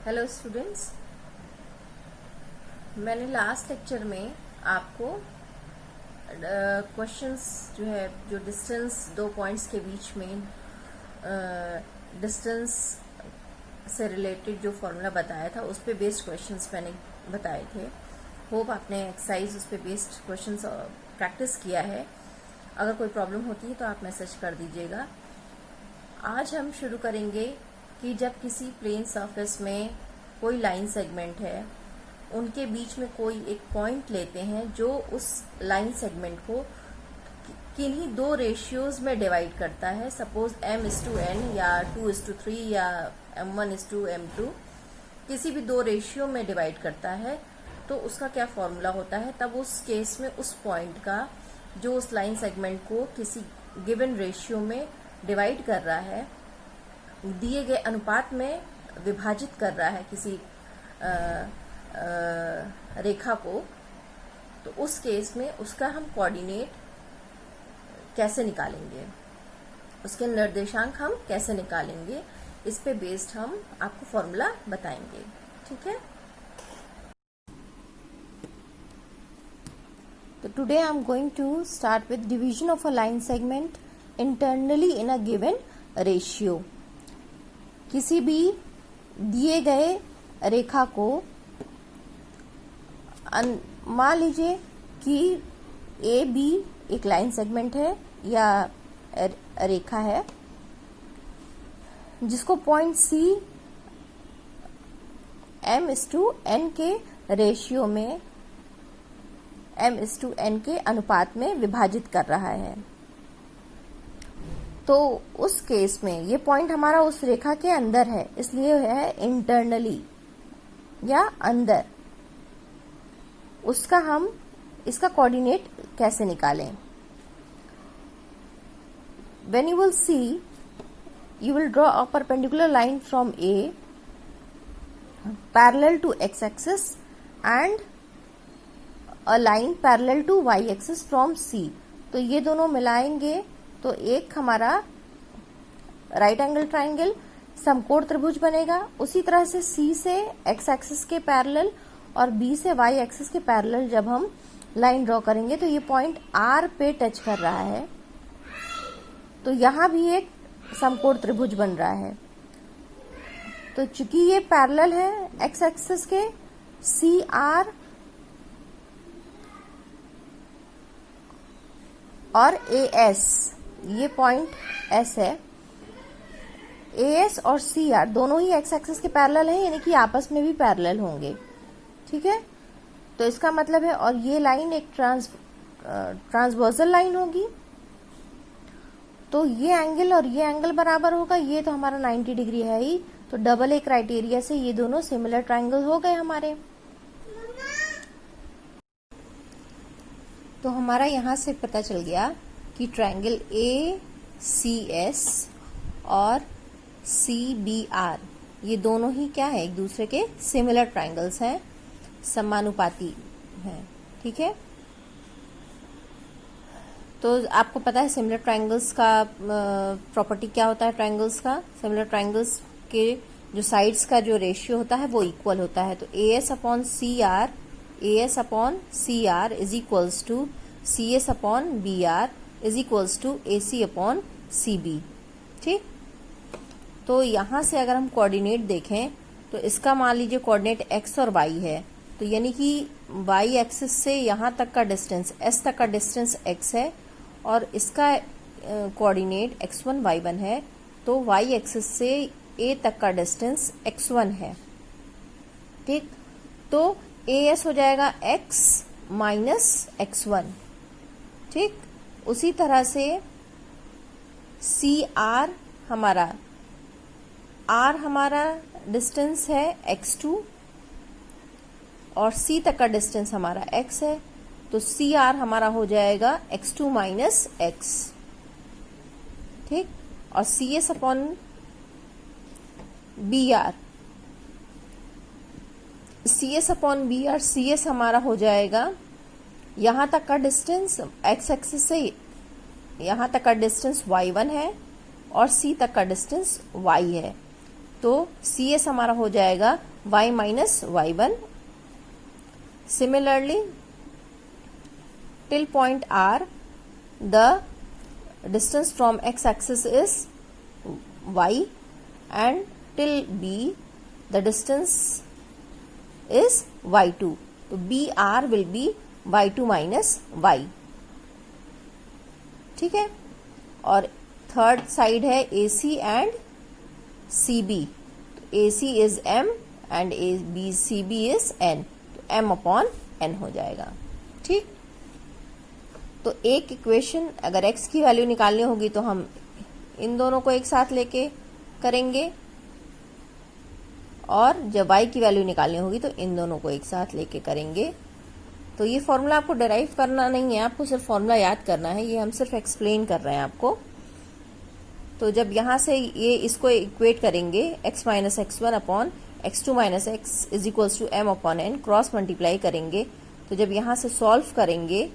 Hello students, मैंने last lecture में आपको क्वेश्चंस जो डिस्टेंस दो पॉइंट्स के बीच में डिस्टेंस से रिलेटेड जो फॉर्मूला बताया था उस पे बेस्ड क्वेश्चंस मैंने बताए थे। होप आपने एक्सरसाइज उस पे बेस्ड क्वेश्चंस प्रैक्टिस किया है। अगर कोई प्रॉब्लम होती है तो आप मैसेज कर दीजिएगा। आज हम शुरू करेंगे कि जब किसी प्लेन सरफेस में कोई लाइन सेगमेंट है, उनके बीच में कोई एक पॉइंट लेते हैं जो उस लाइन सेगमेंट को किन्हीं दो रेशियोज में डिवाइड करता है। सपोज m/n या 2:3 या m1:m2 किसी भी दो रेशियो में डिवाइड करता है, तो उसका क्या फॉर्मूला होता है। तब उस केस में उस पॉइंट का जो उस लाइन सेगमेंट को किसी गिवन रेशियो में डिवाइड कर रहा है, दिए गए अनुपात में विभाजित कर रहा है किसी रेखा को, तो उस केस में उसका हम कोऑर्डिनेट कैसे निकालेंगे, उसके निर्देशांक हम कैसे निकालेंगे, इस पे बेस्ड हम आपको फॉर्मूला बताएंगे। ठीक है। तो today I am going to start with division of a line segment internally in a given ratio. किसी भी दिए गए रेखा को मान लीजिए कि ए बी एक लाइन सेगमेंट है या रेखा है, जिसको पॉइंट सी m/n के रेशियो में m/n के अनुपात में विभाजित कर रहा है। तो उस केस में ये पॉइंट हमारा उस रेखा के अंदर है, इसलिए है इंटरनली या अंदर। उसका हम इसका कोऑर्डिनेट कैसे निकालें। When you will see, you will draw a perpendicular line from A parallel to x-axis and a line parallel to y-axis from C। तो ये दोनों मिलाएंगे तो एक हमारा राइट एंगल ट्राइंगल समकोण त्रिभुज बनेगा। उसी तरह से C से x एक्सिस के पैरेलल और B से y एक्सिस के पैरेलल जब हम लाइन ड्रॉ करेंगे तो ये पॉइंट R पे टच कर रहा है, तो यहां भी एक समकोण त्रिभुज बन रहा है। तो चूंकि ये पैरेलल है x एक्सिस के, CR और AS, ये पॉइंट S है। AS और CR दोनों ही x एक्सिस के पैरेलल हैं, यानी कि आपस में भी पैरेलल होंगे। ठीक है। तो इसका मतलब है, और ये लाइन एक ट्रांसवर्सल लाइन होगी, तो ये एंगल और ये एंगल बराबर होगा। ये तो हमारा 90 डिग्री है ही, तो डबल ए क्राइटेरिया से ये दोनों सिमिलर ट्राइंगल हो गए हमारे। तो हमारा यहां से पता चल गया कि ट्राइंगल ACS और CBR ये दोनों ही क्या है, एक दूसरे के सिमिलर ट्राइंगल्स हैं, समानुपाती हैं। ठीक है। तो आपको पता है सिमिलर ट्राइंगल्स का प्रॉपर्टी क्या होता है। ट्राइंगल्स का, सिमिलर ट्राइंगल्स के जो साइड्स का जो रेशियो होता है वो इक्वल होता है। तो AS/CR is equals to CS/BR is equals to AC/CB। ठीक। तो यहां से अगर हम कोऑर्डिनेट देखें तो इसका मान लीजिए कोऑर्डिनेट x और y है, तो यानी कि y एक्सिस से यहां तक का डिस्टेंस, s तक का डिस्टेंस x है, और इसका कोऑर्डिनेट x1 y1 है, तो y एक्सिस से a तक का डिस्टेंस x1 है। ठीक। तो AS हो जाएगा x माइनस x1। ठीक। उसी तरह से CR हमारा, R हमारा डिस्टेंस है x2 और C तक का डिस्टेंस हमारा x है, तो CR हमारा हो जाएगा x2 माइनस x। ठीक। और CS/BR, CS/BR, CS हमारा हो जाएगा यहां तक का डिस्टेंस, x एक्सिस से यहां तक का डिस्टेंस y1 है और C तक का डिस्टेंस y है। तो CS हमारा हो जाएगा y minus y1। Similarly till point R the distance from x axis is y and till B the distance is y2, तो BR will be y2 minus y। ठीक है, और थर्ड साइड है AC एंड CB, तो AC is M and CB is N, तो M upon N हो जाएगा। ठीक, तो एक इक्वेशन अगर x की वैल्यू निकालनी होगी तो हम इन दोनों को एक साथ लेके करेंगे, और जब y की वैल्यू निकालनी होगी तो इन दोनों को एक साथ लेके करेंगे। तो ये फॉर्मूला आपको डेराइव करना नहीं है, आपको सिर्फ फॉर्मूला याद करना है, ये हम सिर्फ एक्सप्लेन कर रहे हैं आपको। तो जब यहाँ से ये इसको इक्वेट करेंगे x minus x1 upon x2 minus x is equals to m upon n, cross multiply करेंगे, तो जब यहाँ से सॉल्व करेंगे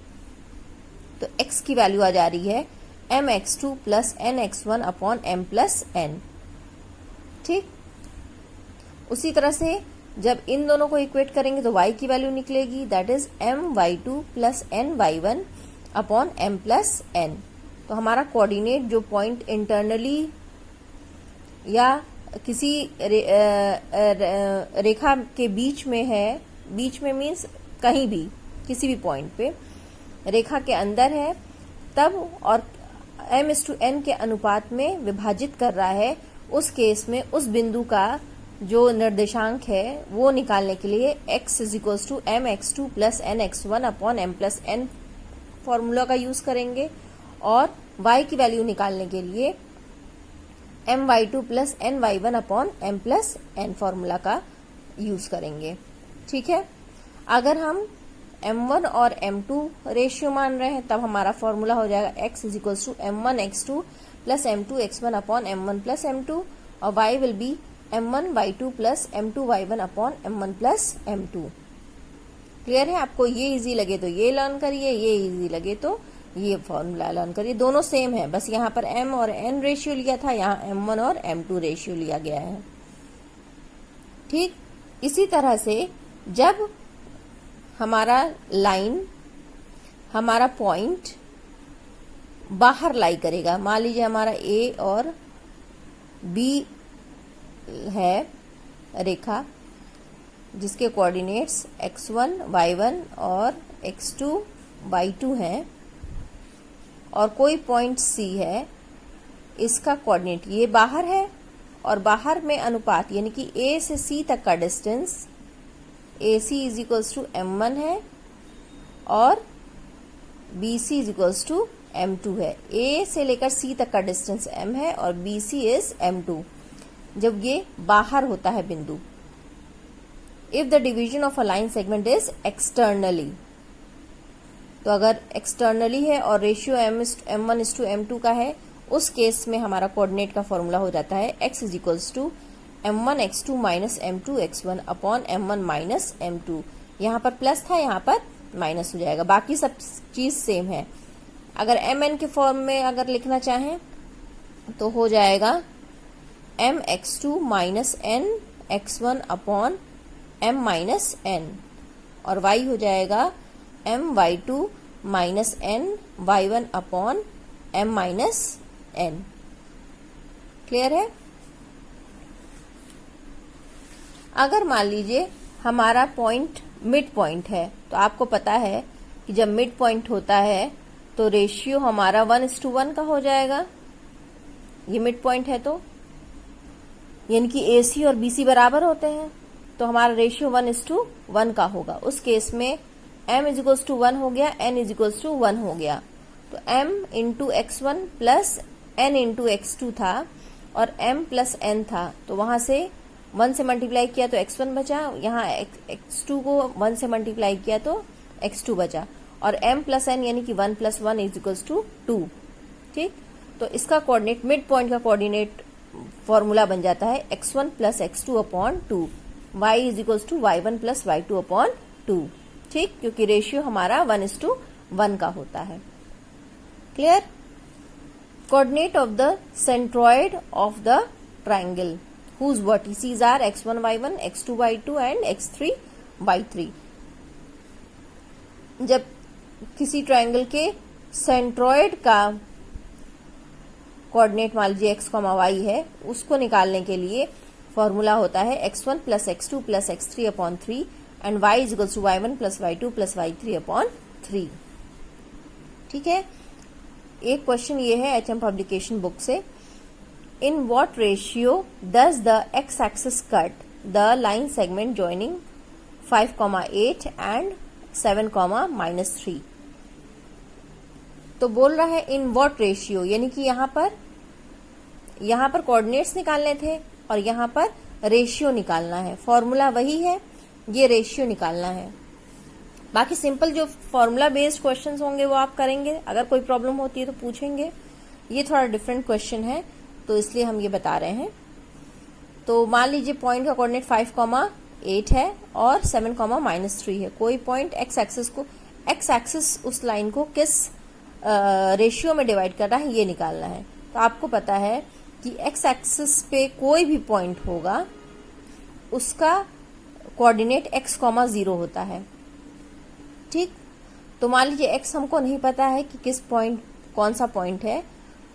तो x की वैल्यू आ जा रही है mx2 plus nx1 upon m plus n। ठीक, उसी तरह से जब इन दोनों को इक्वेट करेंगे तो y की वैल्यू निकलेगी, that is my2 plus ny1 upon m plus n। तो हमारा कोऑर्डिनेट जो पॉइंट इंटरनली या किसी रेखा के बीच में है, बीच में मीन्स कहीं भी किसी भी पॉइंट पे रेखा के अंदर है, तब और m/n के अनुपात में विभाजित कर रहा है, उस केस में उस बिंदु का जो निर्देशांक है वो निकालने के लिए x is equals to mx2 plus nx1 upon m plus n formula का यूज करेंगे, और y की वैल्यू निकालने के लिए my2 plus ny1 upon m plus n formula का यूज करेंगे। ठीक है, अगर हम m1 और m2 रेशियो मान रहे हैं तब हमारा फॉर्मूला हो जाएगा x is equals to m1 x2 plus m2 x1 upon m1 plus m2, और y will be m1 y2 plus m2 y1 upon m1 plus m2। Clear है? आपको ये इजी लगे तो ये लर्न करिए, ये इजी लगे तो ये फॉर्मूला लर्न करिए, दोनों सेम है, बस यहाँ पर m और n रेशियो लिया था, यहाँ m1 और m2 रेशियो लिया गया है। ठीक, इसी तरह से जब हमारा लाइन, हमारा पॉइंट बाहर लाई करेगा, मान लीजिए हमारा A और B है रेखा जिसके कोऑर्डिनेट्स x1 y1 और x2 y2 हैं, और कोई पॉइंट C है, इसका कोऑर्डिनेट ये बाहर है, और बाहर में अनुपात यानी कि A से C तक का distance AC is equals to m1 है और BC is equals to m2 है। A से लेकर C तक का डिस्टेंस m है और BC इज m2। जब ये बाहर होता है बिंदु, if the division of a line segment is externally, तो अगर एक्सटर्नली है और ratio m1 is to m2 का है, उस केस में हमारा कोऑर्डिनेट का फॉर्मूला हो जाता है x is equals to m1 x2 minus m2 x1 upon m1 minus m2। यहाँ पर प्लस था, यहाँ पर माइनस हो जाएगा, बाकी सब चीज सेम है। अगर mn के फॉर्म में अगर लिखना चाहें तो हो जाएगा mx2 minus n x1 upon m minus n, और y हो जाएगा my2 minus n y1 upon m minus n। Clear है? अगर मान लीजिए हमारा पॉइंट मिड पॉइंट है, तो आपको पता है कि जब मिड पॉइंट होता है तो रेशियो हमारा 1:1 का हो जाएगा। ये मिड पॉइंट है तो यानी कि AC और BC बराबर होते हैं, तो हमारा रेशियो 1:1 का होगा। उस केस में m इज इक्वल्स टू 1 हो गया, n इज इक्वल्स टू 1 हो गया, तो m into x1 plus n into x2 था और m प्लस n था, तो वहां से 1 से मल्टीप्लाई किया तो x1 बचा, यहाँ x2 को 1 से मल्टीप्लाई किया तो x2 बचा, और m प्लस n यानी कि 1 प्लस 1 इज इक्वल्स टू 2। ठीक, तो इसका कोऑर्डिनेट, मिड पॉइंट का कोऑर्डिनेट फॉर्मूला बन जाता है x1 plus x2 upon 2, y is equals to y1 plus y2 upon 2। ठीक, क्योंकि रेशियो हमारा 1:1 का होता है। Clear? Coordinate of the centroid of the triangle, whose vertices are x1 y1, x2 y2 and x3 y3। जब किसी triangle के centroid का कोऑर्डिनेट मान लीजिए x, y है, उसको निकालने के लिए फॉर्मूला होता है x1 plus x2 plus x3 upon 3 and y is equal to y1 plus y2 plus y3 upon 3। ठीक है, एक क्वेश्चन ये है HM पब्लिकेशन बुक से, in what ratio does the x axis cut the line segment joining 5,8 and 7,-3। तो बोल रहा है इन व्हाट रेशियो, यानी कि यहाँ पर कोऑर्डिनेट्स निकालने थे और यहाँ पर रेशियो निकालना है। फॉर्मूला वही है, ये रेशियो निकालना है। बाकी सिंपल जो फॉर्मूला बेस्ड क्वेश्चंस होंगे वो आप करेंगे, अगर कोई प्रॉब्लम होती है तो पूछेंगे। ये थोड़ा डिफरेंट क्वेश्चन है तो इसलिए हम ये बता रहे हैं। तो मान लीजिए पॉइंट का कोऑर्डिनेट 5,8 है और 7,-3 है। कोई पॉइंट एक्स एक्सिस उस लाइन को किस रेशियो में डिवाइड कर रहा है ये निकालना है। तो आपको पता है कि एक्स एक्सिस पे कोई भी पॉइंट होगा उसका कोऑर्डिनेट x,0 होता है। ठीक, तो मान लीजिए x हमको नहीं पता है कि किस पॉइंट कौन सा पॉइंट है,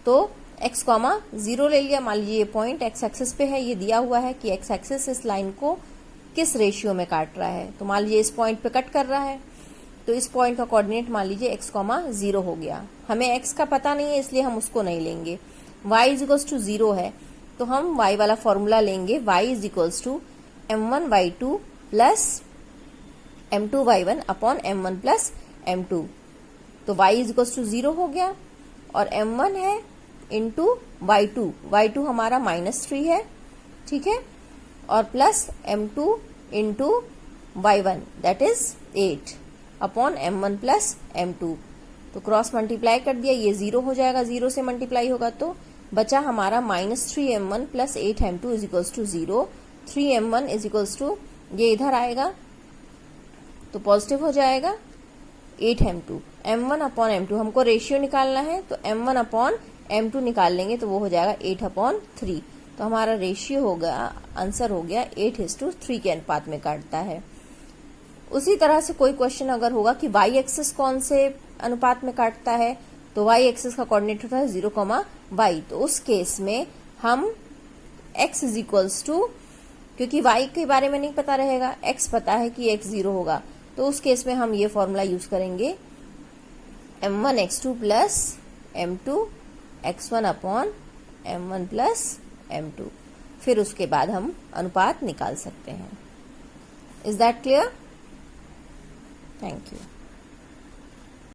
तो x,0 ले लिया। मान लीजिए ये पॉइंट x एक्सिस पे है, ये दिया हुआ है कि x एक्सिस इस लाइन को किस रेशियो में काट रहा है। तो मान लीजिए इस पॉइंट पे कट कर रहा है, तो इस पॉइंट का कोऑर्डिनेट मान लीजिए x,0 हो गया। हमें x का पता नहीं है इसलिए हम उसको नहीं लेंगे। y इज इक्वल्स टू 0 है तो हम y वाला फॉर्मूला लेंगे, y is equals to m1y2 plus m2y1 upon m1 plus m2। तो y इज इक्वल्स टू 0 हो गया और m1 है इंटू y2 हमारा -3 है, ठीक है, और plus m2 into y1 that is 8 upon m1 plus m2। तो क्रॉस मल्टीप्लाई कर दिया, ये 0 हो जाएगा, 0 से मल्टीप्लाई होगा तो बचा हमारा -3m1 plus 8m2 is equals to 0। 3m1 is equals to, ये इधर आएगा तो पॉजिटिव हो जाएगा 8m2। m1 अपॉन m2 हमको रेशियो निकालना है तो m1 अपॉन m2 निकाल लेंगे तो वो हो जाएगा 8/3। तो हमारा रेशियो होगा, आंसर हो गया 8:3 के अनुपात में काटता है। उसी तरह से कोई क्वेश्चन अगर होगा कि y एक्सिस कौन से अनुपात में काटता है, तो y एक्सिस का कोऑर्डिनेट होता है 0,y। तो उस केस में हम x इज इक्वल्स टू, क्योंकि y के बारे में नहीं पता रहेगा, x पता है कि x 0 होगा, तो उस केस में हम ये फॉर्मूला यूज करेंगे m1 x2 plus m2 x1 upon m1 plus m2। फिर उसके बाद हम अनुपात निकाल सकते हैं। Is that clear? Thank you.